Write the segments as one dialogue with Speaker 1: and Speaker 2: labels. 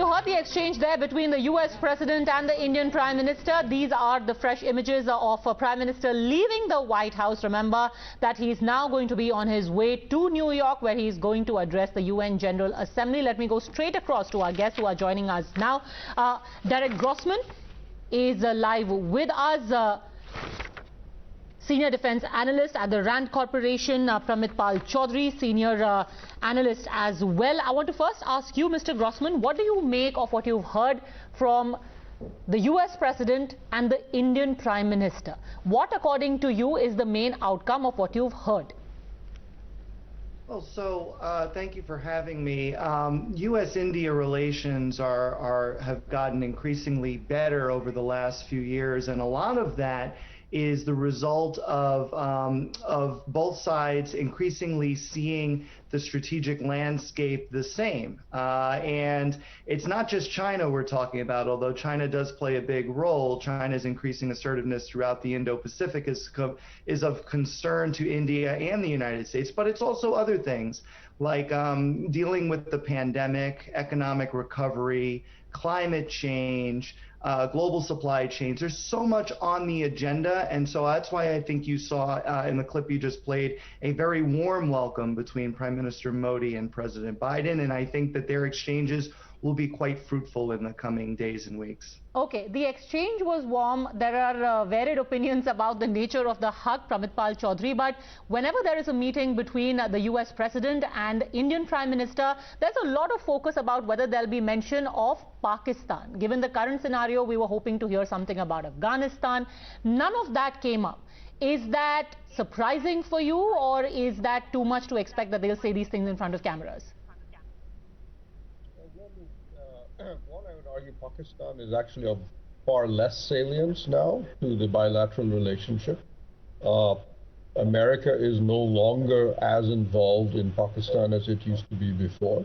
Speaker 1: you heard the exchange there between the US President and the Indian Prime Minister. These are the fresh images of Prime Minister leaving the White House. Remember that he's now going to be on his way to New York, where he's going to address the UN General Assembly. Let me go straight across to our guests who are joining us now. J Grossman is live with us. Senior Defense Analyst at the Rand Corporation, Paramit Chaudhary, Senior Analyst as well. I want to first ask you, Mr. Grossman, what do you make of what you've heard from the US President and the Indian Prime Minister? What, according to you, is the main outcome of what you've heard?
Speaker 2: Well, so thank you for having me. U.S.-India relations have gotten increasingly better over the last few years, and a lot of that is the result of both sides increasingly seeing the strategic landscape the same. And it's not just China we're talking about, although China does play a big role. China's increasing assertiveness throughout the Indo-Pacific is of concern to India and the United States, but it's also other things like dealing with the pandemic, economic recovery, climate change, global supply chains. There's so much on the agenda, and so that's why I think you saw in the clip you just played a very warm welcome between Prime Minister Modi and President Biden, and I think that their exchanges will be quite fruitful in the coming days and weeks.
Speaker 1: Okay, the exchange was warm. There are varied opinions about the nature of the hug, Paramit Chaudhary, but whenever there is a meeting between the US President and Indian Prime Minister, there's a lot of focus about whether there'll be mention of Pakistan. Given the current scenario, we were hoping to hear something about Afghanistan. None of that came up. Is that surprising for you, or is that too much to expect that they'll say these things in front of cameras?
Speaker 3: One, I would argue Pakistan is actually of far less salience now to the bilateral relationship. America is no longer as involved in Pakistan as it used to be before.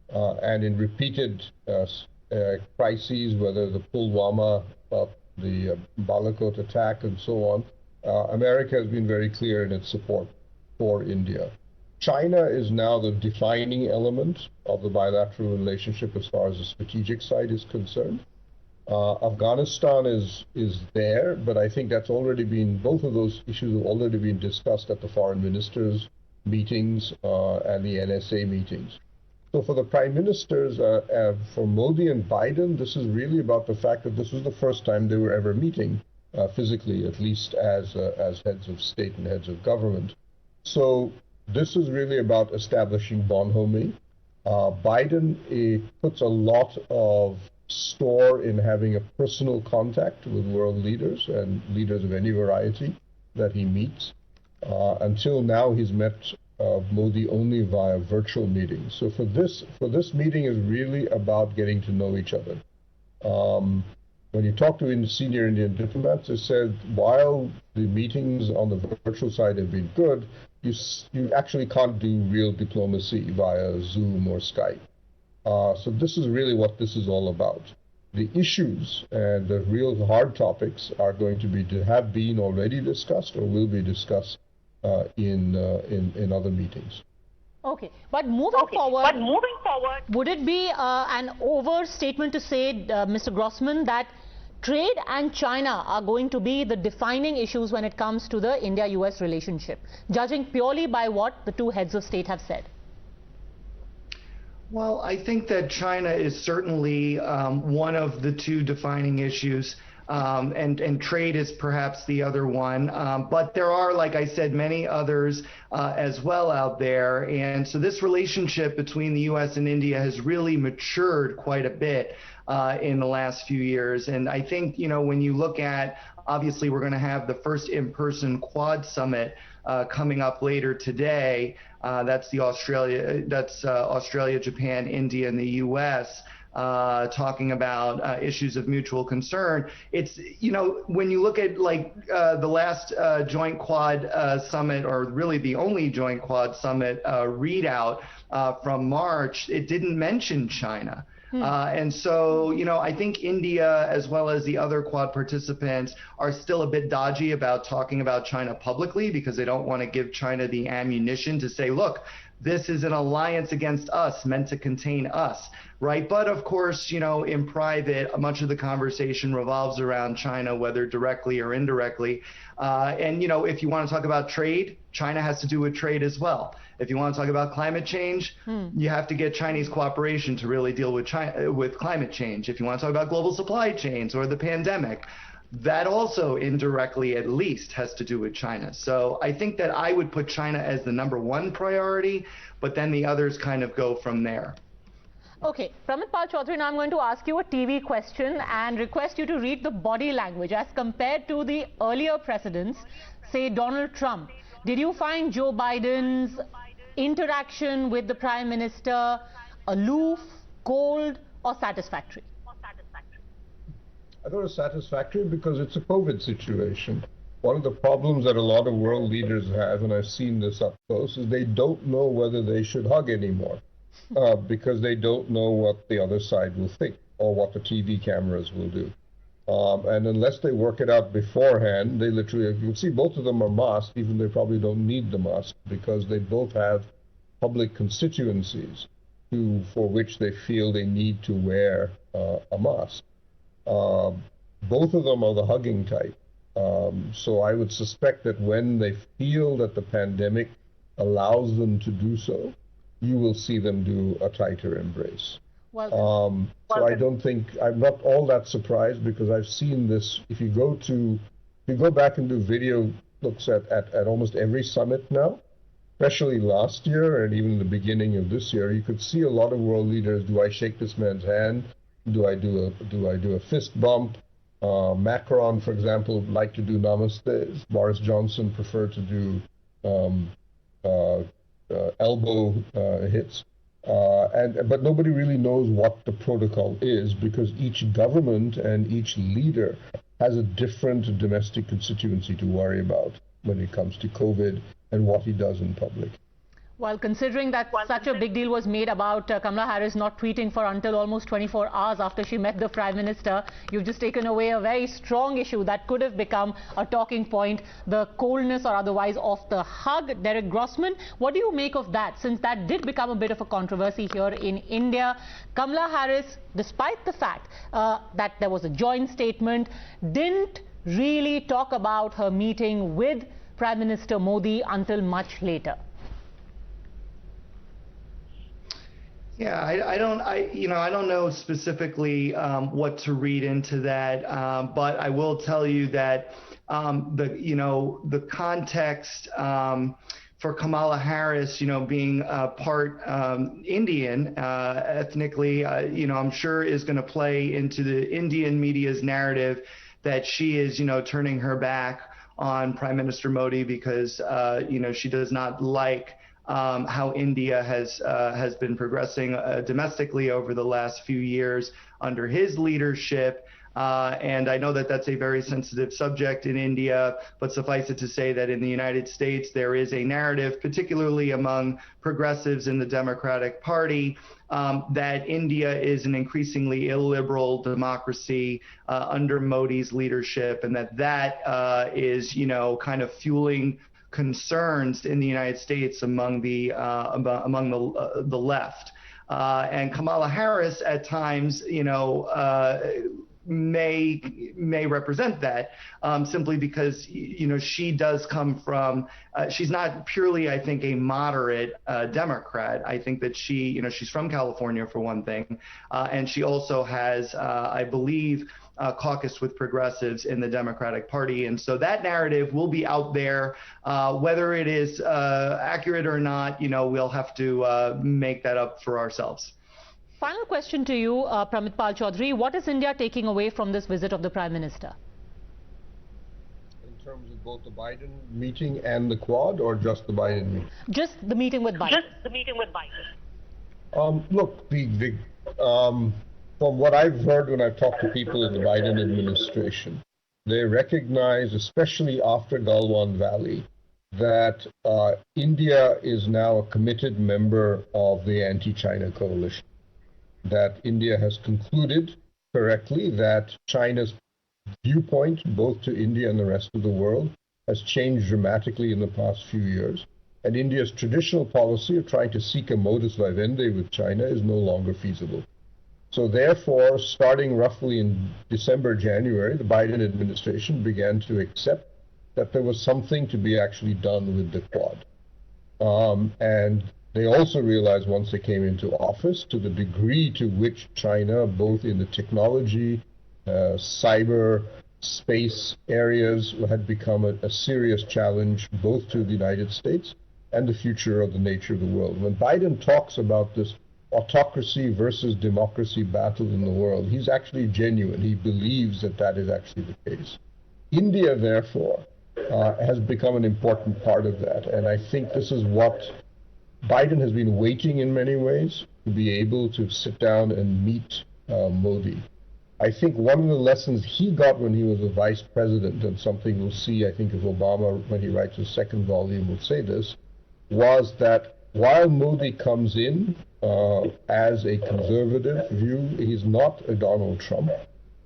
Speaker 3: And in repeated crises, whether the Pulwama, the Balakot attack and so on, America has been very clear in its support for India. China is now the defining element of the bilateral relationship as far as the strategic side is concerned. Afghanistan is there, but I think that's already been, both of those issues have already been discussed at the foreign ministers' meetings and the NSA meetings. So for the prime ministers, for Modi and Biden, this is really about the fact that this was the first time they were ever meeting physically, at least as heads of state and heads of government. So this is really about establishing bonhomie. Biden puts a lot of store in having a personal contact with world leaders and leaders of any variety that he meets. Until now, he's met Modi only via virtual meetings. So for this meeting is really about getting to know each other. When you talk to senior Indian diplomats, they said while the meetings on the virtual side have been good, you actually can't do real diplomacy via Zoom or Skype. So this is really what this is all about. The issues and the real hard topics are going to have been already discussed or will be discussed in other meetings.
Speaker 1: Okay, but moving forward, would it be an overstatement to say, Mr. Grossman, that trade and China are going to be the defining issues when it comes to the India-US relationship, judging purely by what the two heads of state have said?
Speaker 2: Well, I think that China is certainly one of the two defining issues, and trade is perhaps the other one. But there are, like I said, many others as well out there. And so this relationship between the U.S. and India has really matured quite a bit in the last few years. And I think, when you look at, obviously, we're going to have the first in-person Quad summit coming up later today. That's Australia, Japan, India, and the U.S. Talking about issues of mutual concern. It's, when you look at the last joint Quad summit, or really the only joint Quad summit readout from March, it didn't mention China. And so, I think India, as well as the other Quad participants, are still a bit dodgy about talking about China publicly because they don't want to give China the ammunition to say, look, this is an alliance against us, meant to contain us, right? But of course, in private, much of the conversation revolves around China, whether directly or indirectly. And if you want to talk about trade, China has to do with trade as well. If you want to talk about climate change, you have to get Chinese cooperation to really deal with climate change. If you want to talk about global supply chains or the pandemic, that also indirectly at least has to do with China. So I think that I would put China as the #1 priority, but then the others kind of go from there.
Speaker 1: Okay, Paramit Chaudhary, now I'm going to ask you a TV question and request you to read the body language as compared to the earlier presidents, say Donald Trump. Did you find Joe Biden's interaction with the Prime Minister aloof, cold, or satisfactory?
Speaker 3: I thought it was satisfactory because it's a COVID situation. One of the problems that a lot of world leaders have, and I've seen this up close, is they don't know whether they should hug anymore because they don't know what the other side will think or what the TV cameras will do. And unless they work it out beforehand, they literally, you'll see both of them are masked, even they probably don't need the mask because they both have public constituencies for which they feel they need to wear a mask. Both of them are the hugging type. So I would suspect that when they feel that the pandemic allows them to do so, you will see them do a tighter embrace. So I don't think, I'm not all that surprised because I've seen this. If you go back and do video looks at almost every summit now, especially last year and even the beginning of this year, you could see a lot of world leaders. Do I shake this man's hand? Do I do a fist bump? Macron, for example, liked to do namaste. Boris Johnson preferred to do elbow hits. But nobody really knows what the protocol is because each government and each leader has a different domestic constituency to worry about when it comes to COVID and what he does in public.
Speaker 1: Well, considering that such a big deal was made about Kamala Harris not tweeting for until almost 24 hours after she met the Prime Minister, you've just taken away a very strong issue that could have become a talking point, the coldness or otherwise of the hug. J Grossman, what do you make of that, since that did become a bit of a controversy here in India? Kamala Harris, despite the fact that there was a joint statement, didn't really talk about her meeting with Prime Minister Modi until much later.
Speaker 2: Yeah, I don't know specifically what to read into that, but I will tell you that the context for Kamala Harris, being part Indian ethnically, I'm sure is going to play into the Indian media's narrative that she is, turning her back on Prime Minister Modi because, she does not like how India has been progressing domestically over the last few years under his leadership. And I know that that's a very sensitive subject in India, but suffice it to say that in the United States, there is a narrative, particularly among progressives in the Democratic Party, that India is an increasingly illiberal democracy under Modi's leadership, and that is, kind of fueling concerns in the United States among the left, and Kamala Harris at times, may represent that simply because she does come from she's not purely, I think, a moderate Democrat. I think that she's from California for one thing, and she also has I believe caucused with progressives in the Democratic Party, and so that narrative will be out there. Whether it is accurate or not, we'll have to make that up for ourselves.
Speaker 1: Final question to you, Paramit Chaudhary. What is India taking away from this visit of the Prime Minister?
Speaker 3: In terms of both the Biden meeting and the Quad, or just the Biden meeting?
Speaker 1: Just the meeting with Biden.
Speaker 3: Look, from what I've heard when I've talked to people in the Biden administration, they recognize, especially after Galwan Valley, that India is now a committed member of the anti-China coalition. That India has concluded correctly that China's viewpoint, both to India and the rest of the world, has changed dramatically in the past few years. and India's traditional policy of trying to seek a modus vivendi with China is no longer feasible. So therefore, starting roughly in December, January, the Biden administration began to accept that there was something to be actually done with the Quad. And they also realized once they came into office, to the degree to which China, both in the technology, cyber, space areas, had become a serious challenge both to the United States and the future of the nature of the world. When Biden talks about this autocracy versus democracy battle in the world, he's actually genuine. He believes that that is actually the case. India, therefore, has become an important part of that. And I think this is what Biden has been waiting in many ways, to be able to sit down and meet Modi. I think one of the lessons he got when he was a vice president, and something we'll see, I think, if Obama, when he writes his second volume, will say this, was that while Modi comes in as a conservative view, he's not a Donald Trump.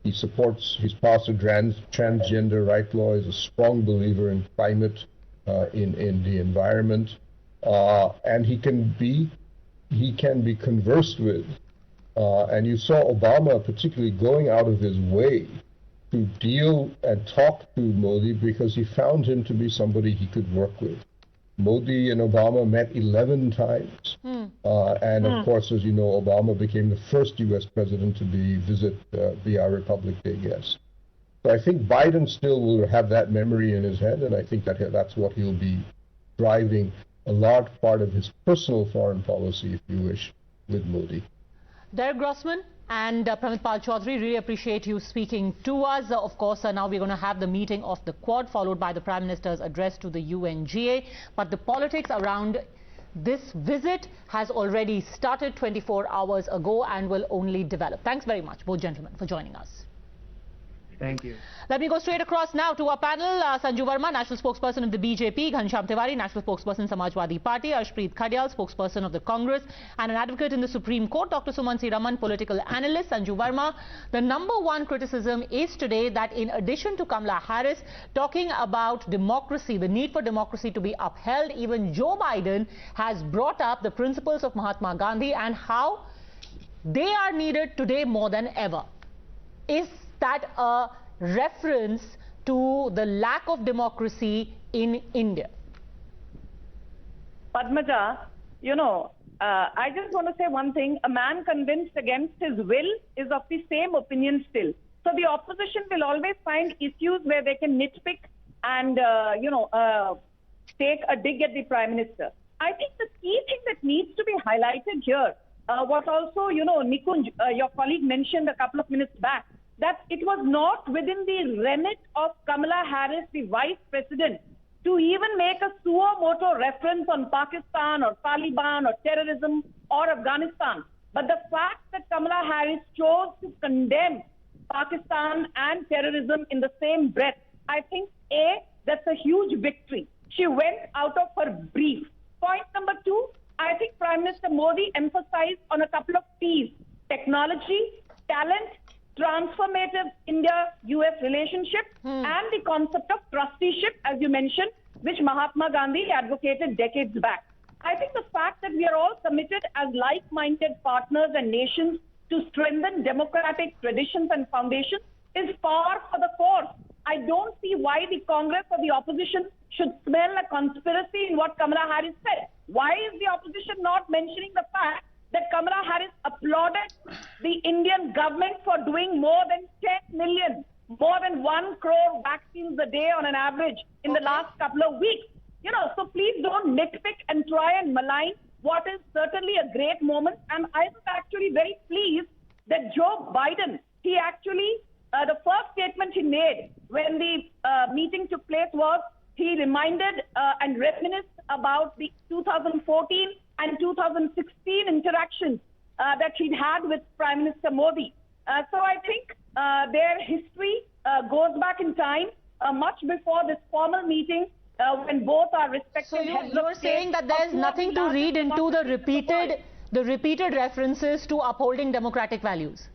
Speaker 3: He supports, he's passed a transgender right law, he's a strong believer in climate, in the environment, and he can be conversed with. And you saw Obama particularly going out of his way to deal and talk to Modi because he found him to be somebody he could work with. Modi and Obama met 11 times. And of course, as you know, Obama became the first US president to be our Republic Day guest. So I think Biden still will have that memory in his head, and I think that that's what he'll be driving a large part of his personal foreign policy, if you wish, with Modi.
Speaker 1: J Grossman and Padmaja Joshi, really appreciate you speaking to us. Of course, now we're going to have the meeting of the Quad, followed by the Prime Minister's address to the UNGA. But the politics around this visit has already started 24 hours ago and will only develop. Thanks very much, both gentlemen, for joining us.
Speaker 2: Thank you.
Speaker 1: Let me go straight across now to our panel. Sanju Verma, National Spokesperson of the BJP, Ghanshyam Tiwari, National Spokesperson Samajwadi Party, Arshpreet Khadyal, Spokesperson of the Congress, and an advocate in the Supreme Court, Dr. Suman C. Raman, political analyst. Sanju Verma, the #1 criticism is today that in addition to Kamala Harris talking about democracy, the need for democracy to be upheld, even Joe Biden has brought up the principles of Mahatma Gandhi and how they are needed today more than ever. Is that a reference to the lack of democracy in India?
Speaker 4: Padmaja, I just want to say one thing. A man convinced against his will is of the same opinion still. So the opposition will always find issues where they can nitpick and, take a dig at the Prime Minister. I think the key thing that needs to be highlighted here, what also, Nikunj, your colleague mentioned a couple of minutes back, that it was not within the remit of Kamala Harris, the Vice President, to even make a suo moto reference on Pakistan or Taliban or terrorism or Afghanistan. But the fact that Kamala Harris chose to condemn Pakistan and terrorism in the same breath, I think, that's a huge victory. She went out of her brief. Point number 2, I think Prime Minister Modi emphasized on a couple of T's: technology, talent, transformative India-US relationship, and the concept of trusteeship, as you mentioned, which Mahatma Gandhi advocated decades back. I think the fact that we are all committed as like-minded partners and nations to strengthen democratic traditions and foundations is par for the course. I don't see why the Congress or the opposition should smell a conspiracy in what Kamala Harris said. Why is the opposition not mentioning the fact that Kamala Harris applauded the Indian government for doing more than 10 million, more than 1 crore vaccines a day on an average in the last couple of weeks? So please don't nitpick and try and malign what is certainly a great moment. And I was actually very pleased that Joe Biden, he actually, the first statement he made when the meeting took place was he reminded and reminisced about the 2014 and 2016 interactions that he'd had with Prime Minister Modi. So I think their history goes back in time, much before this formal meeting, when both are respected.
Speaker 1: So you're saying that there's nothing to read into the repeated references to upholding democratic values?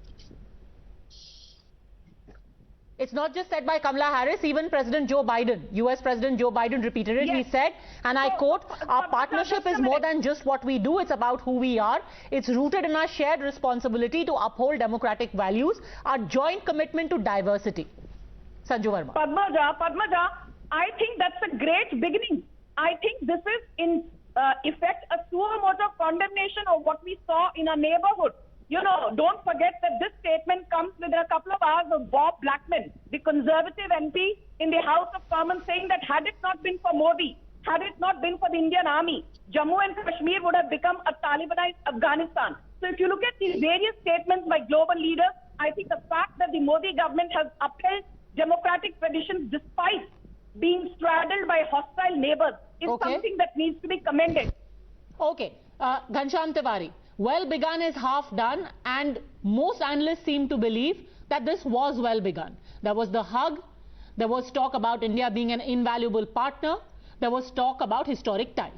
Speaker 1: It's not just said by Kamala Harris, even President Joe Biden, US President Joe Biden repeated it.
Speaker 4: Yes.
Speaker 1: He said, and I quote, our partnership is more than just what we do, it's about who we are. It's rooted in our shared responsibility to uphold democratic values, our joint commitment to diversity. Sanju Verma.
Speaker 4: Padmaja, I think that's a great beginning. I think this is in effect a suo motu condemnation of what we saw in our neighborhood. You know, don't forget that this statement comes within a couple of hours of Bob Blackman, the Conservative MP in the House of Commons, saying that had it not been for Modi, had it not been for the Indian army, Jammu and Kashmir would have become a Talibanized Afghanistan. So if you look at these various statements by global leaders, I think the fact that the Modi government has upheld democratic traditions despite being straddled by hostile neighbors is something that needs to be commended.
Speaker 1: Okay, Ghanshyam Tiwari. Well begun is half done, and most analysts seem to believe that this was well begun. There was the hug, there was talk about India being an invaluable partner, there was talk about historic ties.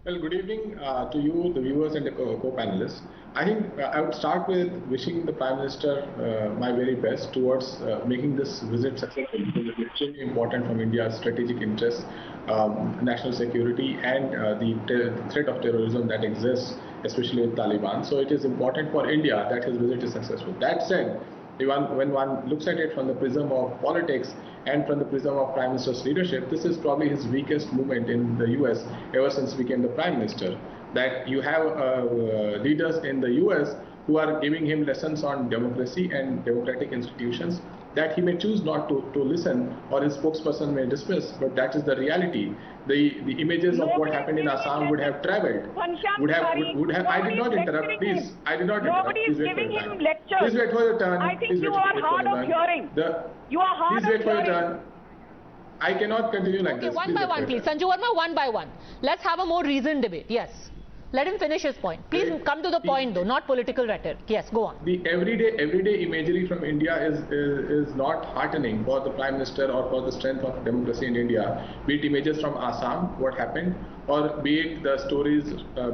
Speaker 5: Well, good evening to you, the viewers and the co-panelists. I think I would start with wishing the Prime Minister my very best towards making this visit successful, because it is extremely important from India's strategic interests, national security, and the threat of terrorism that exists, especially with Taliban. So it is important for India that his visit is successful. That said, when one looks at it from the prism of politics and from the prism of Prime Minister's leadership, this is probably his weakest movement in the US ever since he became the Prime Minister. That you have leaders in the US who are giving him lessons on democracy and democratic institutions that he may choose not to listen, or his spokesperson may dismiss, but that is the reality. The images of what happened in Assam would have traveled. Would have. I did not interrupt. Please, I did not interrupt.
Speaker 4: Nobody is giving him lectures.
Speaker 5: Please wait for your turn.
Speaker 4: I think you are hard of hearing. You are hard of hearing.
Speaker 5: Please wait for your turn. I cannot continue like this.
Speaker 1: Okay, one by one, please. Sanju Verma, one by one. Let's have a more reasoned debate. Yes. Let him finish his point. Please come to the point, though, not political rhetoric. Yes, go on.
Speaker 5: The everyday imagery from India is not heartening for the Prime Minister or for the strength of democracy in India. Be it images from Assam, what happened, or be it the stories,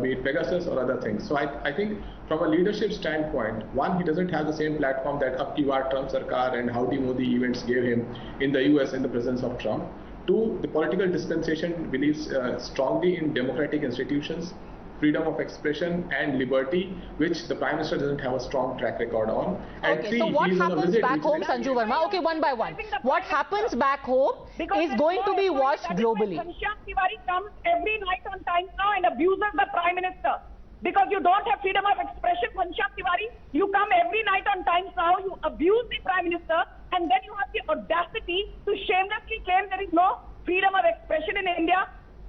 Speaker 5: be it Pegasus or other things. So I think from a leadership standpoint, one, he doesn't have the same platform that Ab Ki Baar Trump Sarkar and Howdy Modi events gave him in the US in the presence of Trump. Two, the political dispensation believes strongly in democratic institutions, freedom of expression and liberty, which the Prime Minister doesn't have a strong track record on. And
Speaker 1: Okay,
Speaker 5: three,
Speaker 1: so what
Speaker 5: he is on a
Speaker 1: happens
Speaker 5: visit
Speaker 1: back home, Sanju Verma? Okay, one by one. What happens back home is going to be watched globally.
Speaker 4: Ghanshyam Tiwari comes every night on Times Now and abuses the Prime Minister. Because you don't have freedom of expression, Ghanshyam Tiwari, you come every night on Times Now, you abuse the Prime Minister, and then you have the audacity to shamelessly claim there is no freedom of expression in India.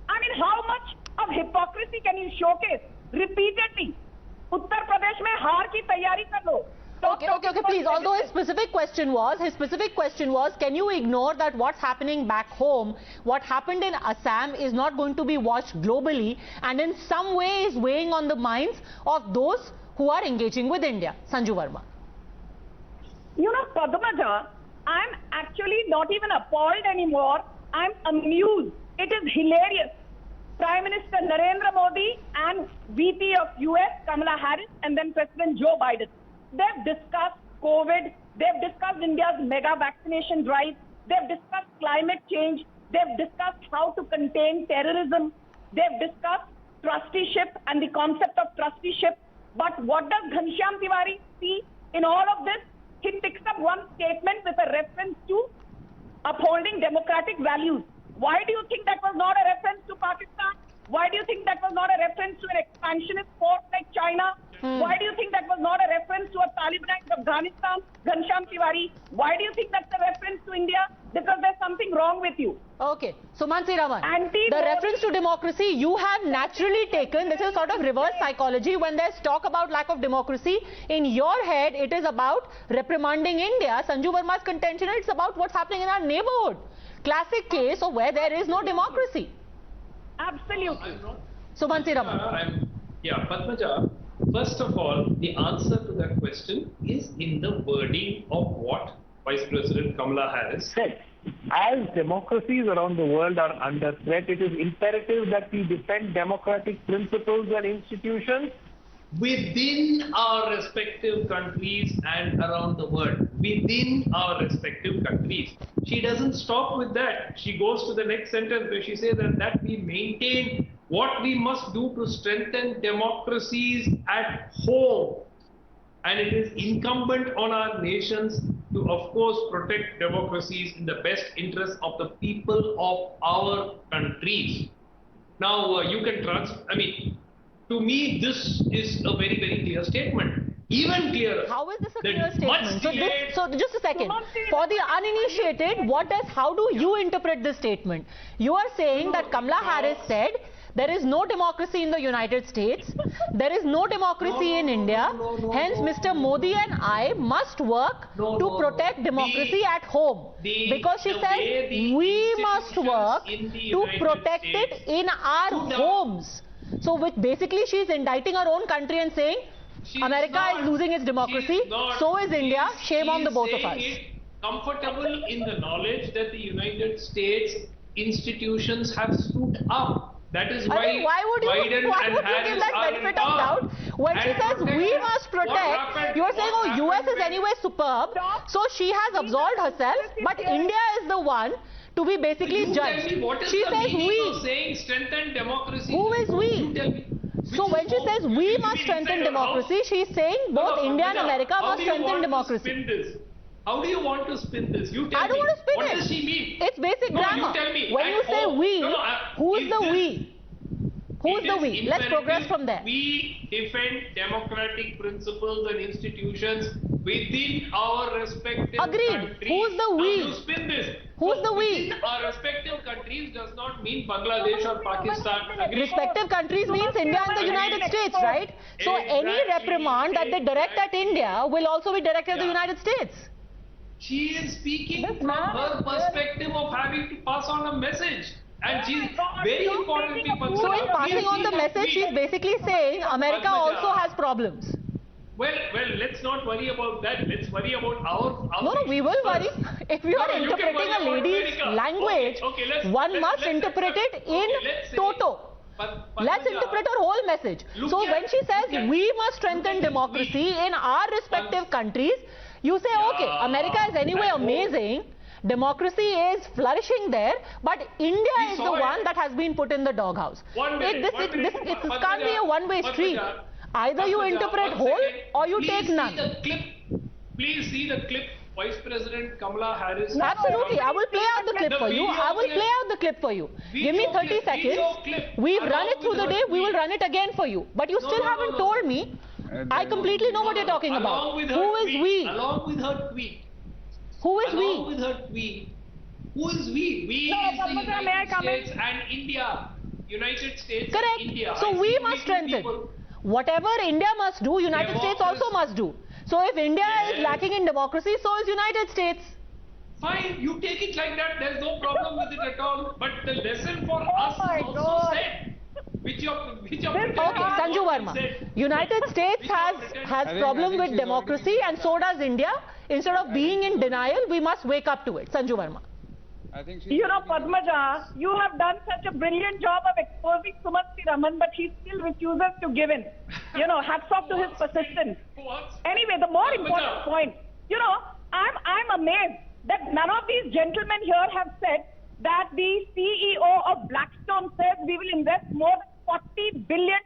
Speaker 4: I mean, how much of hypocrisy can you showcase repeatedly? Uttar Pradesh mein haar ki taiyari kar lo.
Speaker 1: Okay, please. Although his specific question was, can you ignore that what's happening back home, what happened in Assam is not going to be watched globally and in some way is weighing on the minds of those who are engaging with India? Sanju Verma.
Speaker 4: You know, Padmaja, I'm actually not even appalled anymore. I'm amused. It is hilarious. Prime Minister Narendra Modi and VP of US Kamala Harris and then President Joe Biden. They've discussed COVID. They've discussed India's mega vaccination drive. They've discussed climate change. They've discussed how to contain terrorism. They've discussed trusteeship and the concept of trusteeship. But what does Ghanshyam Tiwari see in all of this? He picks up one statement with a reference to upholding democratic values. Why do you think that was not a reference to Pakistan? Why do you think that was not a reference to an expansionist force like China? Why do you think that was not a reference to a Talibanized Afghanistan? Ghanshyam Tiwari, why do you think that's a reference to India? Because there's something wrong with you.
Speaker 1: Okay, so Mansi Raman, the reference to democracy you have naturally taken. This is sort of reverse psychology. When there's talk about lack of democracy, in your head it is about reprimanding India. Sanju Verma's contention, it's about what's happening in our neighborhood. Classic case of where there is no democracy.
Speaker 4: Absolutely.
Speaker 1: So Mansi Raman.
Speaker 6: Yeah, Padmaja, first of all, the answer to that question is in the wording of what Vice President Kamala Harris said.
Speaker 7: As democracies around the world are under threat, it is imperative that we defend democratic principles and institutions
Speaker 6: within our respective countries and around the world. Within our respective countries. She doesn't stop with that. She goes to the next sentence where she says that we maintain what we must do to strengthen democracies at home. And it is incumbent on our nations to, of course, protect democracies in the best interest of the people of our countries. Now, you can to me, this is a very, very clear statement. Even clearer.
Speaker 1: How is this a clear statement? So just a second. For the uninitiated, how do you interpret this statement? You are saying that Kamala Harris said there is no democracy in the United States, there is no democracy in India, hence Mr. Modi and I must work to protect democracy at home. Because she says we must work to protect it in our homes. So basically she is indicting her own country and saying America is losing its democracy, so is India, shame on the both of us.
Speaker 6: Comfortable in the knowledge that the United States institutions have stood up. That is why
Speaker 1: why would you give that benefit of doubt? When she says we must protect, you are saying, oh, US is anyway superb, so she has absolved herself, but India is the one to be basically judged. She says we.
Speaker 6: Saying strengthen democracy.
Speaker 1: Who is we? So when she says we must strengthen democracy, she is saying both India and America must strengthen democracy.
Speaker 6: How do you want to spin this? You tell me.
Speaker 1: I don't want to spin it.
Speaker 6: What does she mean?
Speaker 1: It's basic grammar.
Speaker 6: You tell me.
Speaker 1: When you say we, who is the we? Who is the we? Let's progress from there.
Speaker 6: We defend democratic principles and institutions within our respective
Speaker 1: countries. Who's the we?
Speaker 6: How do you spin this?
Speaker 1: Who's the we?
Speaker 6: Within our respective countries does not mean Bangladesh or Pakistan.
Speaker 1: Respective countries means India and the United States, right? So any reprimand that they direct at India will also be directed at the United States.
Speaker 6: She is speaking from her perspective of having to pass on a message. And she's very importantly.
Speaker 1: So in passing on the message, she's basically saying America also has problems.
Speaker 6: Well, let's not worry about that. Let's worry about our
Speaker 1: no, we will worry. If you are interpreting a lady's language, one must interpret it in toto. Let's interpret her whole message. So when she says we must strengthen democracy in our respective countries, you say, okay, America is anyway amazing, democracy is flourishing there, but India is the one that has been put in the doghouse. It can't be a one-way street. Either you interpret whole or you take none.
Speaker 6: Please see the clip. Vice President Kamala Harris.
Speaker 1: Absolutely. I will play out the clip for you. I will play out the clip for you. Give me 30 seconds. We've run it through the day. We will run it again for you. But you still haven't told me. I completely know what you're talking about. Who is we?
Speaker 6: Along with her tweet.
Speaker 1: Who is we?
Speaker 6: Along with her tweet. Who is we? We is the United States and India. United States
Speaker 1: and
Speaker 6: India.
Speaker 1: So we must strengthen. Whatever India must do, United States also must do. So if India is lacking in democracy, so is United States.
Speaker 6: Fine, you take it like that. There's no problem with it at all. But the lesson for us is also said. Okay,
Speaker 1: Sanju Verma. United States has problem with democracy and so does India. Instead of being in denial, we must wake up to it. Sanju Verma.
Speaker 4: Padmaja, you have done such a brilliant job of exposing Sumanti Raman, but he still refuses to give in. Hats off to his persistence. Anyway, the more important point, I'm amazed that none of these gentlemen here have said that the CEO of Blackstone says we will invest more than $40 billion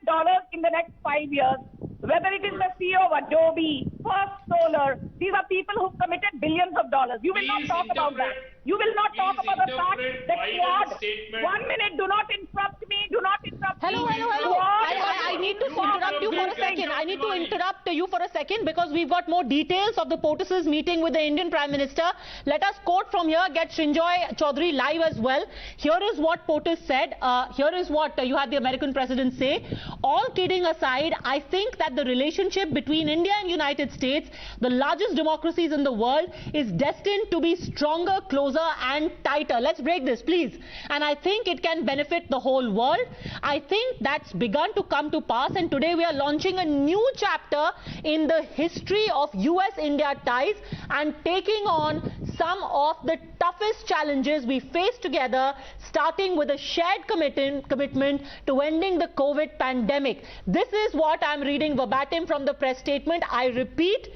Speaker 4: in the next 5 years. Whether it is the CEO of Adobe, First Solar, these are people who committed billions of dollars. You will not talk about that. You will not talk about the fact that Quad. 1 minute, do not interrupt me. Do not interrupt me.
Speaker 1: Hello. I need to interrupt you for a second. I need to interrupt you for a second because we've got more details of the POTUS's meeting with the Indian Prime Minister. Let us quote from here, get Srinjoy Chaudhary live as well. Here is what POTUS said. Here is what you had the American president say. All kidding aside, I think that the relationship between India and United States, the largest democracies in the world, is destined to be stronger, closer and tighter. Let's break this, please. And I think it can benefit the whole world. I think that's begun to come to pass, and today we are launching a new chapter in the history of US-India ties and taking on some of the toughest challenges we face together, starting with a shared commitment to ending the COVID pandemic. This is what I'm reading verbatim from the press statement. I repeat,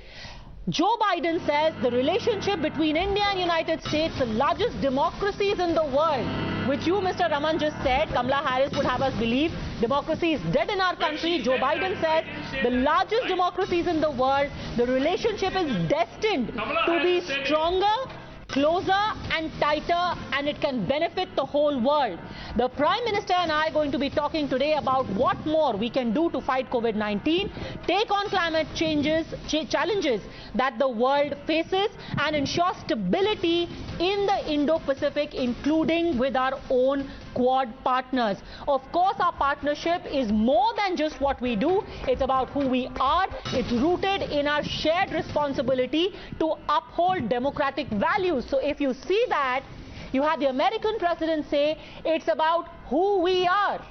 Speaker 1: Joe Biden says the relationship between India and United States, the largest democracies in the world, which you, Mr. Raman, just said, Kamala Harris would have us believe democracy is dead in our country. Joe Biden says the largest democracies in the world, the relationship is destined to be stronger, closer and tighter, and it can benefit the whole world. The Prime Minister and I are going to be talking today about what more we can do to fight COVID-19, take on climate challenges that the world faces, and ensure stability in the Indo-Pacific, including with our own Quad partners. Of course, our partnership is more than just what we do. It's about who we are. It's rooted in our shared responsibility to uphold democratic values. So if you see that, you had the American president say it's about who we are.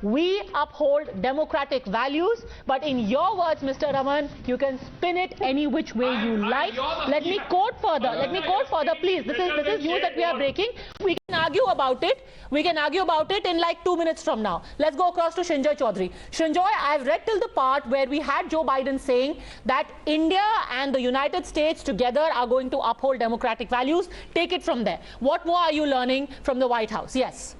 Speaker 1: We uphold democratic values, but in your words, Mr. Raman, you can spin it any which way you like. Let me quote further. Let me quote further, please. This is news that we are breaking. We can argue about it. We can argue about it in like 2 minutes from now. Let's go across to Shinjoy Chaudhary. Shinjoy, I've read till the part where we had Joe Biden saying that India and the United States together are going to uphold democratic values. Take it from there. What more are you learning from the White House? Yes.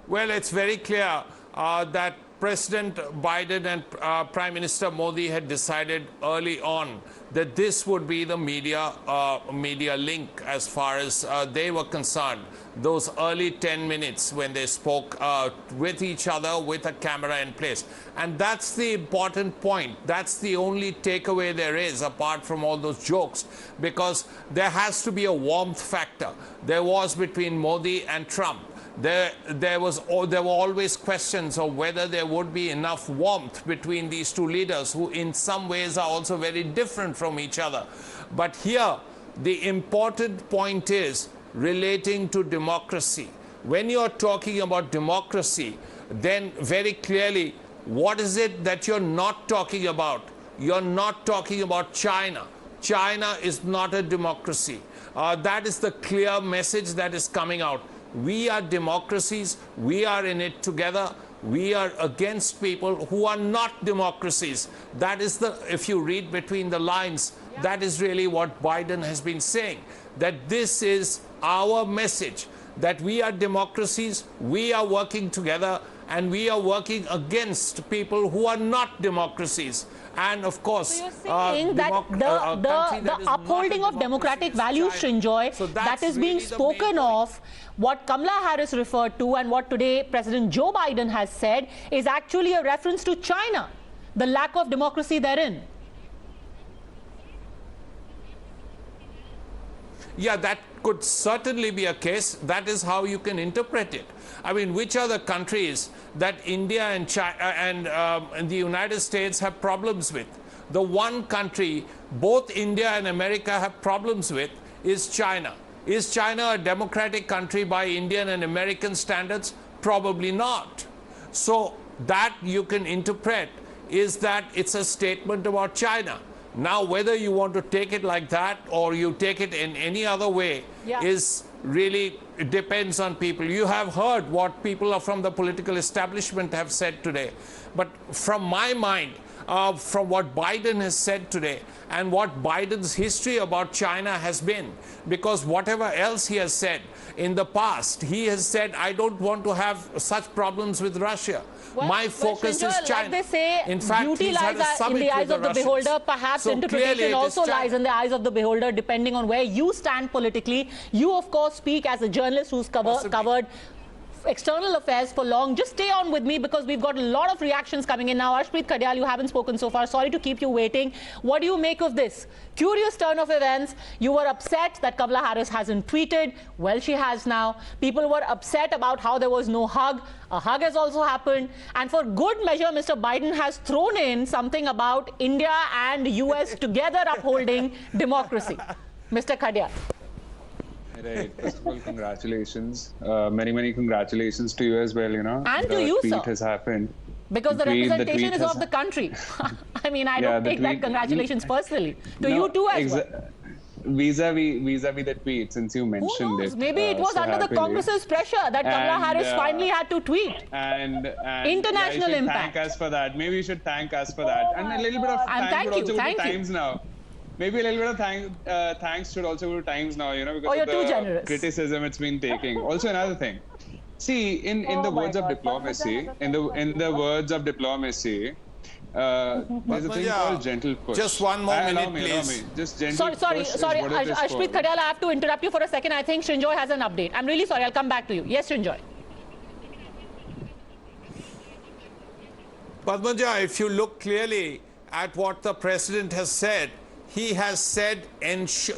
Speaker 8: Well, it's very clear that President Biden and Prime Minister Modi had decided early on that this would be the media link as far as they were concerned. Those early 10 minutes when they spoke with each other with a camera in place. And that's the important point. That's the only takeaway there is, apart from all those jokes, because there has to be a warmth factor. There was between Modi and Trump. There were always questions of whether there would be enough warmth between these two leaders, who in some ways are also very different from each other. But here, the important point is relating to democracy. When you're talking about democracy, then very clearly, what is it that you're not talking about? You're not talking about China. China is not a democracy. That is the clear message that is coming out. We are democracies. We are in it together. We are against people who are not democracies. That is if you read between the lines, that is really what Biden has been saying, that this is our message, that we are democracies, we are working together, and we are working against people who are not democracies. And of course,
Speaker 1: so you're saying that the upholding of democratic values, Shinjoy, so that is being spoken of, what Kamala Harris referred to and what today President Joe Biden has said is actually a reference to China, the lack of democracy therein.
Speaker 8: Yeah, that could certainly be a case. That is how you can interpret it. I mean, which are the countries that India and China and the United States have problems with? The one country both India and America have problems with is China. Is China a democratic country by Indian and American standards? Probably not. So that you can interpret is that it's a statement about China. Now, whether you want to take it like that or you take it in any other way is really, it depends on people. You have heard what people from the political establishment have said today. But from my mind, from what Biden has said today and what Biden's history about China has been, because whatever else he has said in the past, he has said, I don't want to have such problems with Russia.
Speaker 1: Well,
Speaker 8: my focus is China.
Speaker 1: Like they say,
Speaker 8: in fact,
Speaker 1: beauty lies in the eyes of the beholder. Perhaps so interpretation also lies in the eyes of the beholder, depending on where you stand politically. You, of course, speak as a journalist who's covered external affairs for long. Just stay on with me because we've got a lot of reactions coming in now. Arshpreet Khadyal, you haven't spoken so far. Sorry to keep you waiting. What do you make of this curious turn of events? You were upset that Kamala Harris hasn't tweeted. Well, she has now. People were upset about how there was no hug. A hug has also happened. And for good measure, Mr. Biden has thrown in something about India and US together upholding democracy. Mr. Khadyal.
Speaker 9: Right. First of all, congratulations. Many congratulations to you as well, you know.
Speaker 1: And to you,
Speaker 9: tweet
Speaker 1: sir.
Speaker 9: has happened.
Speaker 1: Because the representation is of the country. I mean, I don't take that congratulations personally. To you too as well.
Speaker 9: Vis-a-vis the tweet, since you mentioned
Speaker 1: Who knows?
Speaker 9: it.
Speaker 1: Maybe it was
Speaker 9: so
Speaker 1: under the
Speaker 9: happily.
Speaker 1: Congress's pressure that Kamala Harris finally had to tweet.
Speaker 9: And
Speaker 1: International
Speaker 9: yeah,
Speaker 1: impact.
Speaker 9: Thank us for that. Maybe you should thank us for that. And a little bit of thanks would also go to Times now. Maybe a little bit of thanks should also go to Times now, you know, because
Speaker 1: you're
Speaker 9: of
Speaker 1: too
Speaker 9: the
Speaker 1: generous.
Speaker 9: criticism it's been taking. Also, another thing. See, in the words of diplomacy, in the words of diplomacy, there's a thing called gentle push.
Speaker 8: Just one more minute, please.
Speaker 9: Just gentle push.
Speaker 1: Sorry, Ashpreet Khadiala, I have to interrupt you for a second. I think Srinjoy has an update. I'm really sorry. I'll come back to you. Yes, Srinjoy.
Speaker 8: Padmaja, if you look clearly at what the president has said, he has said,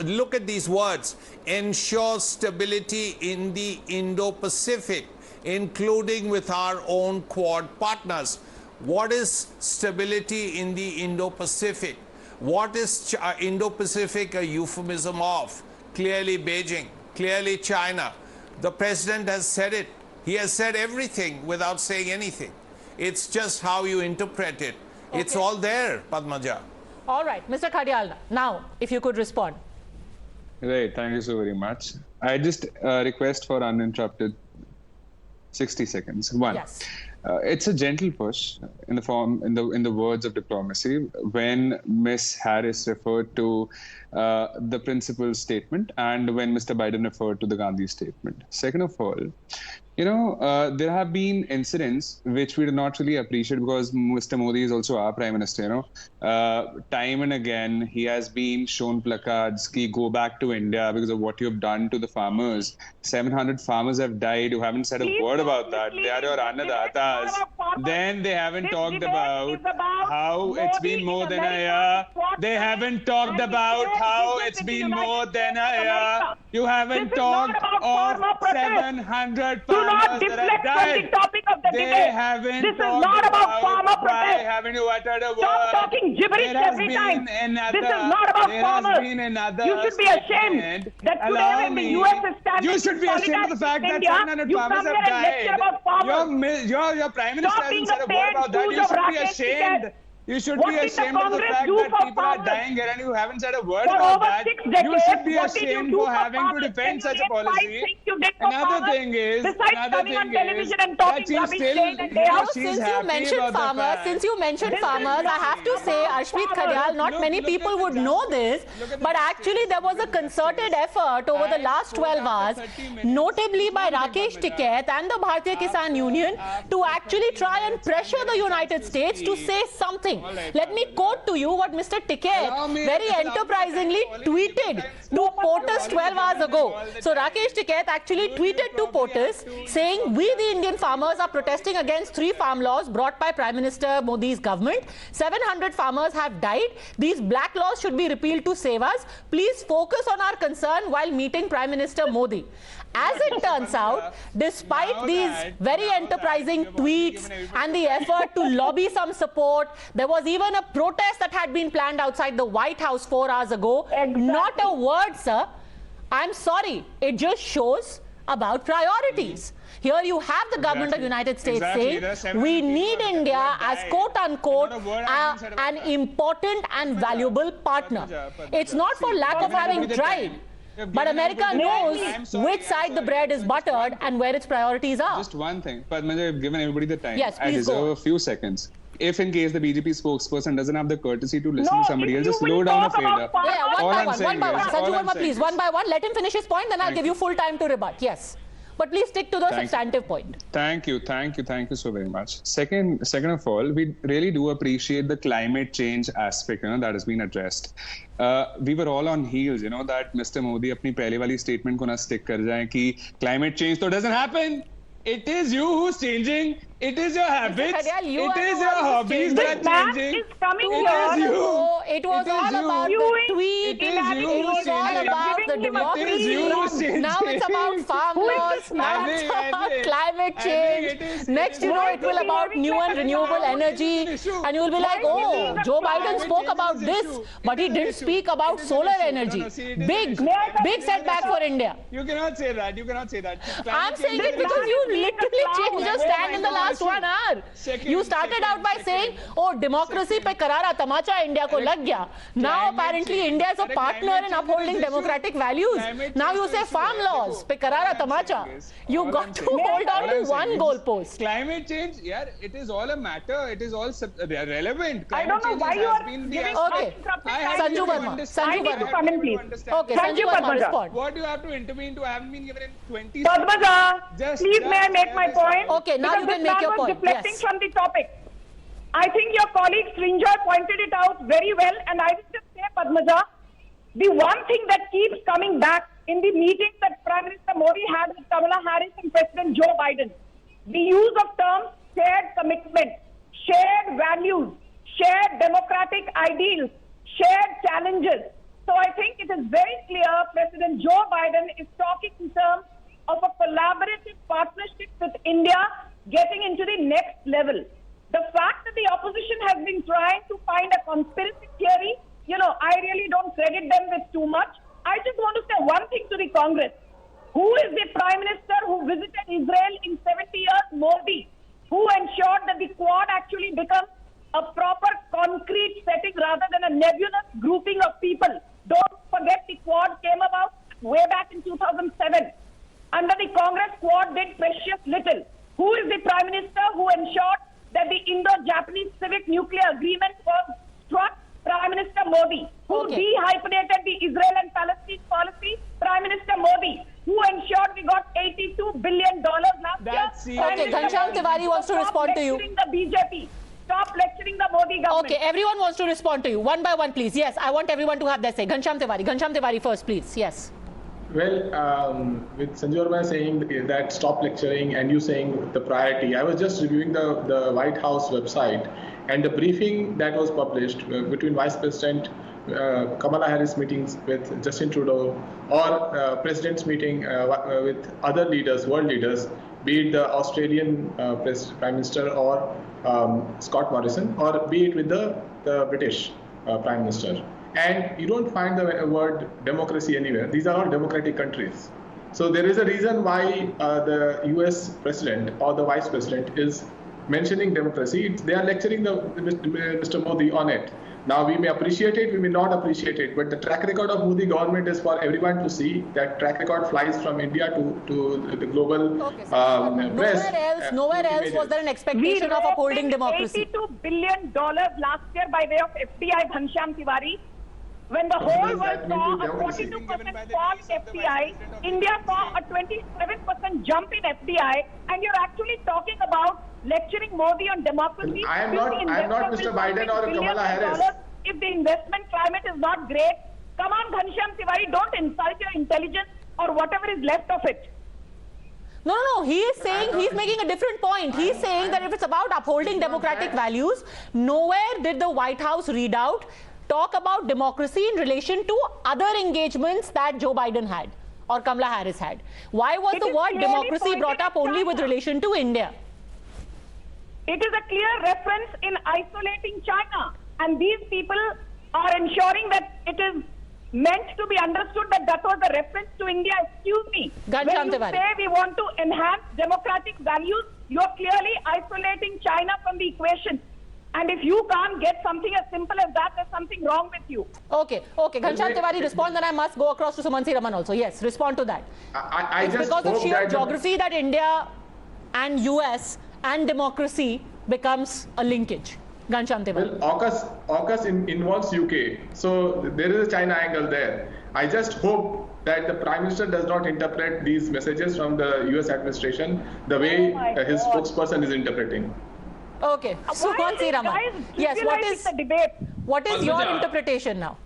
Speaker 8: look at these words, ensure stability in the Indo-Pacific, including with our own Quad partners. What is stability in the Indo-Pacific? What is Indo-Pacific a euphemism of? Clearly Beijing, clearly China. The president has said it. He has said everything without saying anything. It's just how you interpret it. Okay. It's all there, Padmaja.
Speaker 1: All right, Mr. Khadiala, now, if you could respond.
Speaker 9: Right, thank you so very much. I just request for uninterrupted 60 seconds. One,
Speaker 1: yes.
Speaker 9: It's a gentle push in the words of diplomacy when Ms. Harris referred to the principal statement and when Mr. Biden referred to the Gandhi statement. Second of all, you know, there have been incidents which we do not really appreciate because Mr. Modi is also our Prime Minister, you know. Time and again, he has been shown placards, ki go back to India because of what you have done to the farmers. 700 farmers have died. You haven't said a word about that. They are your annadatas. Then they haven't talked about how it's been more than a year. They haven't talked about how it's been more than a year. You haven't talked of 700 farmers that have died. They haven't
Speaker 4: This is not about farmer protest.
Speaker 9: Haven't you uttered a word?
Speaker 4: Stop talking gibberish every time. This is not about farmers. You should be ashamed that today when the US is standing
Speaker 9: you should be ashamed of the fact that 700 farmers have died. Your Prime Minister hasn't said a word about that. You should be ashamed. You should be ashamed of the fact that people are dying here and you haven't said a word about that. You should be ashamed for having to defend such a policy. Another thing is that she's still,
Speaker 1: since you mentioned farmers, I have to say, Ashpreet Khadiala, not many people would know this, but actually there was a concerted effort over the last 12 hours, notably by Rakesh Tikait and the Bharatiya Kisan Union, to actually try and pressure the United States to say something. Let me quote to you what Mr. Tikait very enterprisingly tweeted to POTUS 12 hours ago. So Rakesh Tikait actually tweeted to POTUS saying, we the Indian farmers are protesting against 3 farm laws brought by Prime Minister Modi's government. 700 farmers have died. These black laws should be repealed to save us. Please focus on our concern while meeting Prime Minister Modi. As it turns out, despite these very enterprising tweets and the effort to lobby some support, there was even a protest that had been planned outside the White House 4 hours ago. Exactly. Not a word, sir. I'm sorry. It just shows about priorities. Here you have the government of the United States saying, we need India as quote-unquote an important and valuable partner. It's not for lack of having tried. But America knows which side the bread is buttered and where its priorities are.
Speaker 9: Just one thing. Padmaja, I've given everybody the time.
Speaker 1: Yes,
Speaker 9: I deserve a few seconds. If in case the BJP spokesperson doesn't have the courtesy to listen to somebody else, just slow down a fader.
Speaker 1: Yeah, one by one. Sanju Verma, please, one by one. Let him finish his point, then I'll give you full time to rebut. Yes. But please stick to the substantive point.
Speaker 9: Thank you so very much. Second of all, we really do appreciate the climate change aspect, you know, that has been addressed. We were all on heels, you know, that Mr. Modi अपनी पहले वाली statement को ना stick कर जाए कि climate change तो doesn't happen. It is you who's changing. It is your habits. It is your hobbies that are changing.
Speaker 4: Is coming
Speaker 9: it is you.
Speaker 1: It was all about the tweet. It was all about the democracy. Now it's about farm laws. Now it's about climate change. Next, you know, it will about new and renewable energy. And you will be like, oh, Joe Biden spoke about this, but he didn't speak about solar energy. Big setback for India.
Speaker 9: You cannot say that.
Speaker 1: I'm saying it because you literally changed your stand in the last last 1 hour. You started out by saying, oh, democracy pe karara tamacha India ko lag gaya. Now apparently India is a partner in upholding democratic values. Now you say farm laws pe karara tamacha. You got to hold on to one goalpost.
Speaker 9: Climate change, yeah, it is all a matter. It is all relevant.
Speaker 4: I don't know why you are giving
Speaker 1: Sanju Verma.
Speaker 4: I need to come in, please.
Speaker 1: Okay, Sanju Verma, respond.
Speaker 9: What do you have to intervene to? I haven't been given in 20
Speaker 4: Padmaja, please may I make my point?
Speaker 1: Okay, now you can make your point.
Speaker 4: Deflecting
Speaker 1: Yes.
Speaker 4: from the topic. I think your colleague Srinjoy pointed it out very well, and I will just say, Padmaja, the one thing that keeps coming back in the meeting that Prime Minister Modi had with Kamala Harris and President Joe Biden, the use of terms shared commitment, shared values, shared democratic ideals, shared challenges. So I think it is very clear President Joe Biden is talking in terms of a collaborative partnership with India getting into the next level. The fact that the opposition has been trying to find a conspiracy theory, I really don't credit them with too much. I just want to say one thing to the Congress. Who is the Prime Minister who visited Israel in 70 years? Modi. Who ensured that the Quad actually becomes a proper concrete setting rather than a nebulous grouping of people. Don't forget the Quad came about way back in 2007. Under the Congress, Quad did precious little. Who is the Prime Minister who ensured that the Indo-Japanese civic nuclear agreement was struck? Prime Minister Modi. Who de-hyphenated the Israel and Palestine policy? Prime Minister Modi. Who ensured we got $82 billion last year?
Speaker 1: Okay, Ghanshyam Tiwari wants to respond to you.
Speaker 4: Stop lecturing the BJP. Stop lecturing the Modi government.
Speaker 1: Okay, everyone wants to respond to you. One by one, please. Yes, I want everyone to have their say. Ghanshyam Tiwari first, please. Yes.
Speaker 5: Well, with Sanju Verma saying that stop lecturing and you saying the priority, I was just reviewing the White House website and the briefing that was published between Vice President Kamala Harris meetings with Justin Trudeau or President's meeting with other leaders, world leaders, be it the Australian Prime Minister or Scott Morrison, or be it with the British Prime Minister. And you don't find the word democracy anywhere. These are all democratic countries. So there is a reason why the US President or the Vice President is mentioning democracy. They are lecturing Mr. Modi on it. Now we may appreciate it, we may not appreciate it, but the track record of Modi government is for everyone to see. That track record flies from India to the global press.
Speaker 1: Nowhere else was there an expectation of upholding democracy.
Speaker 4: $82 billion last year by way of FDI, Ghanshyam Tiwari. When the whole world saw a 42% fall in FDI, India saw a 27% jump in FDI, and you're actually talking about lecturing Modi on democracy.
Speaker 5: I am not Mr. Biden or Kamala Harris.
Speaker 4: If the investment climate is not great, come on, Ghanshyam Tiwari, don't insult your intelligence or whatever is left of it.
Speaker 1: No, he is saying, he's making a different point. He's saying that if it's about upholding democratic values, nowhere did the White House read out talk about democracy in relation to other engagements that Joe Biden had or Kamala Harris had. Why was the word democracy brought up only with relation to India?
Speaker 4: It is a clear reference in isolating China, and these people are ensuring that it is meant to be understood that that was a reference to India. Excuse me. When you say we want to enhance democratic values, you are clearly isolating China from the equation. And if you can't get something as simple as that, there's something wrong with you.
Speaker 1: Okay. Ghanshyam Tiwari, respond, then I must go across to Sumansi Raman also. Yes, respond to that.
Speaker 5: It's
Speaker 1: just because of sheer geography that India and US and democracy becomes a linkage. Ghanshyam Tiwari.
Speaker 5: Well, AUKUS involves UK, so there is a China angle there. I just hope that the Prime Minister does not interpret these messages from the US administration the way his spokesperson is interpreting.
Speaker 1: Okay, Sumansi Raman. Yes, what is your interpretation now?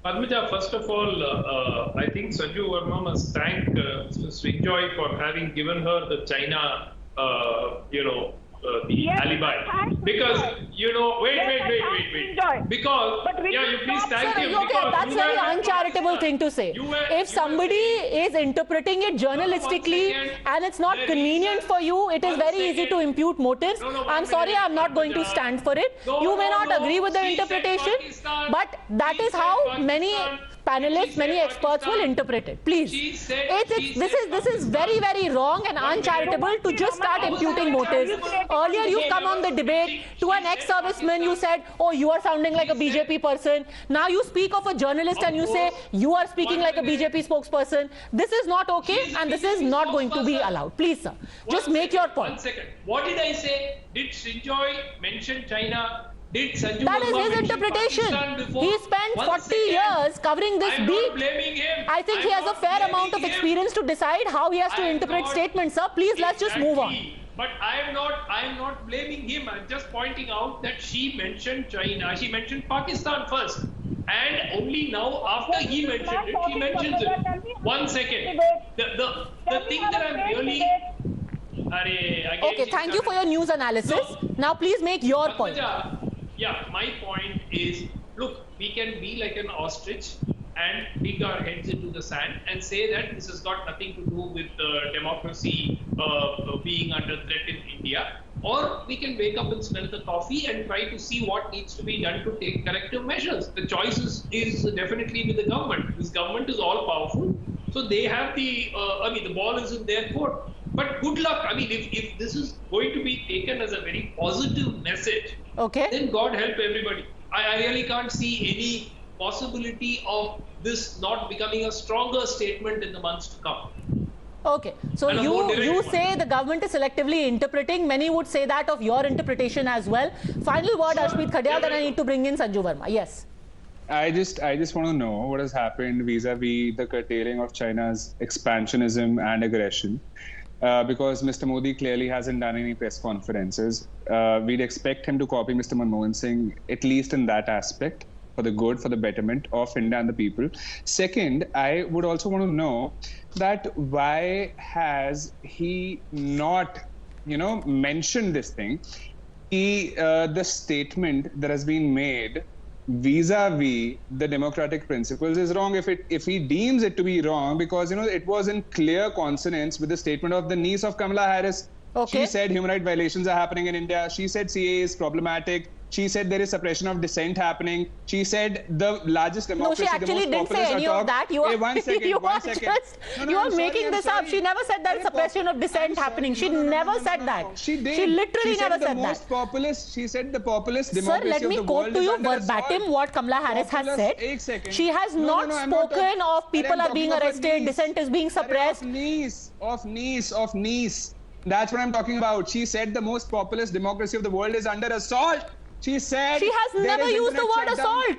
Speaker 6: Padmaja, first of all, I think Sanju Verma must thank Srinjoy for having given her the China, the alibi. Because, wait. Because, you please thank him.
Speaker 1: Okay, that's a very uncharitable thing to say. If somebody is interpreting it journalistically and it's not convenient for you, it is very easy to impute motives. I'm sorry, I'm not going to stand for it. You may not agree with the interpretation, but that is how many panelists, many experts will interpret it. Please. This is very, very wrong and uncharitable to just start imputing motives. Earlier, you've come on the debate to an ex-serviceman. You said, "Oh, you are sounding like a BJP person." Now you speak of a journalist and you say you are speaking like a BJP spokesperson. This is not okay, and this is not going to be allowed. Please, sir, just make your point.
Speaker 6: 1 second. What did I say? Did Srinjoy mention China? Did Sanju
Speaker 1: That is
Speaker 6: Verma
Speaker 1: his
Speaker 6: mention
Speaker 1: interpretation.
Speaker 6: Pakistan before?
Speaker 1: He spent
Speaker 6: 1
Speaker 1: 40
Speaker 6: second.
Speaker 1: years covering this
Speaker 6: I'm
Speaker 1: beat.
Speaker 6: not blaming him.
Speaker 1: I think he has a fair amount of experience to decide how he has to interpret statements, sir. Please, let's just move on.
Speaker 6: But I am not blaming him. I'm just pointing out that she mentioned China. She mentioned Pakistan first. And only now, after he mentioned it, she mentions it. 1 second. The thing that I'm really...
Speaker 1: Okay, thank you for your news analysis. Now, please make your point.
Speaker 6: Yeah, my point is, look, we can be like an ostrich and dig our heads into the sand and say that this has got nothing to do with democracy being under threat in India. Or we can wake up and smell the coffee and try to see what needs to be done to take corrective measures. The choice is definitely with the government. This government is all powerful. So they have the ball is in their court. But good luck. I mean, if this is going to be taken as a very positive message,
Speaker 1: okay,
Speaker 6: then God help everybody. I really can't see any possibility of this not becoming a stronger statement in the months to come.
Speaker 1: Okay, so you say the government is selectively interpreting. Many would say that of your interpretation as well. Final word, Ashmeet Khadial, then I need to bring in Sanju Verma. Yes.
Speaker 9: I just want to know what has happened vis-a-vis the curtailing of China's expansionism and aggression. Because Mr. Modi clearly hasn't done any press conferences. We'd expect him to copy Mr. Manmohan Singh, at least in that aspect, for the good, for the betterment of India and the people. Second, I would also want to know that why has he not, mentioned this thing? The statement that has been made vis-a-vis the democratic principles is wrong if he deems it to be wrong, because it was in clear consonance with the statement of the niece of Kamala Harris. Okay. She said human rights violations are happening in India. She said CAA is problematic. She said there is suppression of dissent happening. She said the largest democracy,
Speaker 1: no, she actually didn't say any of that. You are, you are making this up. She never said there is suppression of dissent happening. She never said that.
Speaker 9: She did.
Speaker 1: She literally never said that.
Speaker 9: She said the populist democracy of the world.
Speaker 1: Sir, let me quote to you verbatim what Kamala Harris has said. She has not spoken of people are being arrested, dissent is being suppressed.
Speaker 9: Of niece. That's what I'm talking about. She said the most populist democracy of the world is under assault. She said
Speaker 1: she has never used the word assault.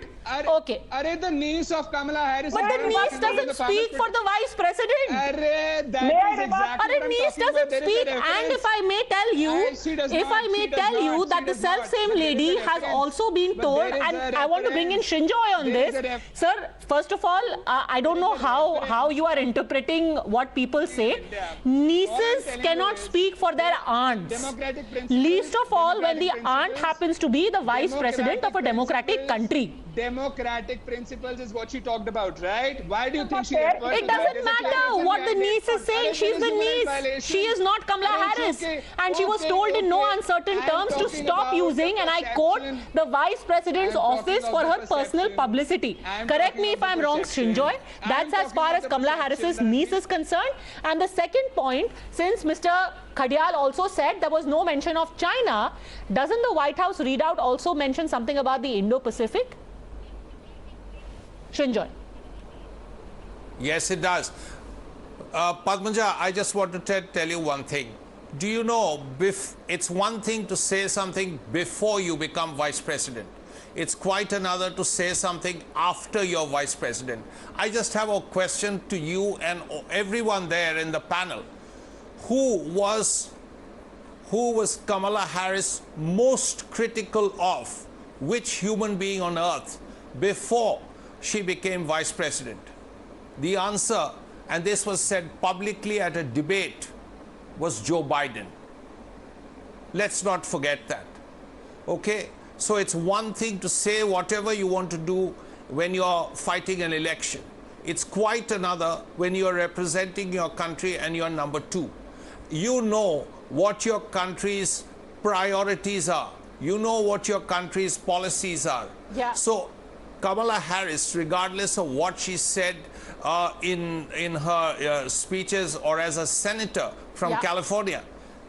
Speaker 1: Okay.
Speaker 9: The niece of Kamala Harris.
Speaker 1: But the niece doesn't speak for the vice president. Niece doesn't speak. And if I may tell you, that the self-same lady has also been told, and I want to bring in Srinjoy on this. Sir, first of all, I don't know how you are interpreting what people say. Nieces cannot speak for their aunts. Least of all when the aunt happens to be the vice president of a democratic country.
Speaker 9: Democratic principles is what she talked about, right? Why do you think she referred to
Speaker 1: it doesn't matter what the niece is saying. She's the niece. She is not Kamala Harris. And she was told in no uncertain terms to stop using, and I quote, the vice president's office for her personal publicity. Correct me if I'm wrong, Srinjoy. That's as far as Kamala Harris's niece is concerned. And the second point, since Mr. Khadial also said there was no mention of China, doesn't the White House readout also mention something about the Indo-Pacific? Srinjoy.
Speaker 8: Yes, it does. Padmaja, I just want to tell you one thing. Do you know, it's one thing to say something before you become vice president. It's quite another to say something after you're vice president. I just have a question to you and everyone there in the panel. Who was Kamala Harris most critical of? Which human being on earth before she became vice president? The answer, and this was said publicly at a debate, was Joe Biden. Let's not forget that. Okay? So it's one thing to say whatever you want to do when you're fighting an election. It's quite another when you're representing your country and you're number two. You know what your country's priorities are. You know what your country's policies are.
Speaker 1: Yeah.
Speaker 8: So Kamala Harris, regardless of what she said in her speeches or as a senator from California,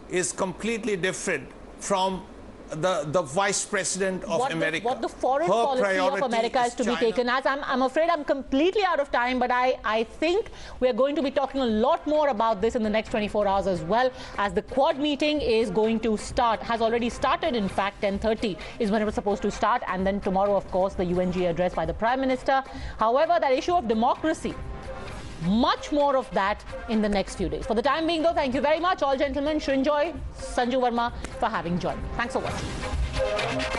Speaker 8: is completely different from the vice president of America.
Speaker 1: What the foreign policy of America is to be taken as. I'm afraid I'm completely out of time, but I think we're going to be talking a lot more about this in the next 24 hours as well, as the Quad meeting is going to start, has already started in fact. 10:30 is when it was supposed to start, and then tomorrow, of course, the UNG address by the Prime Minister. However, that issue of democracy, much more of that in the next few days. For the time being, though, thank you very much, all gentlemen. Srinjoy, Sanju Verma, for having joined me. Thanks for watching.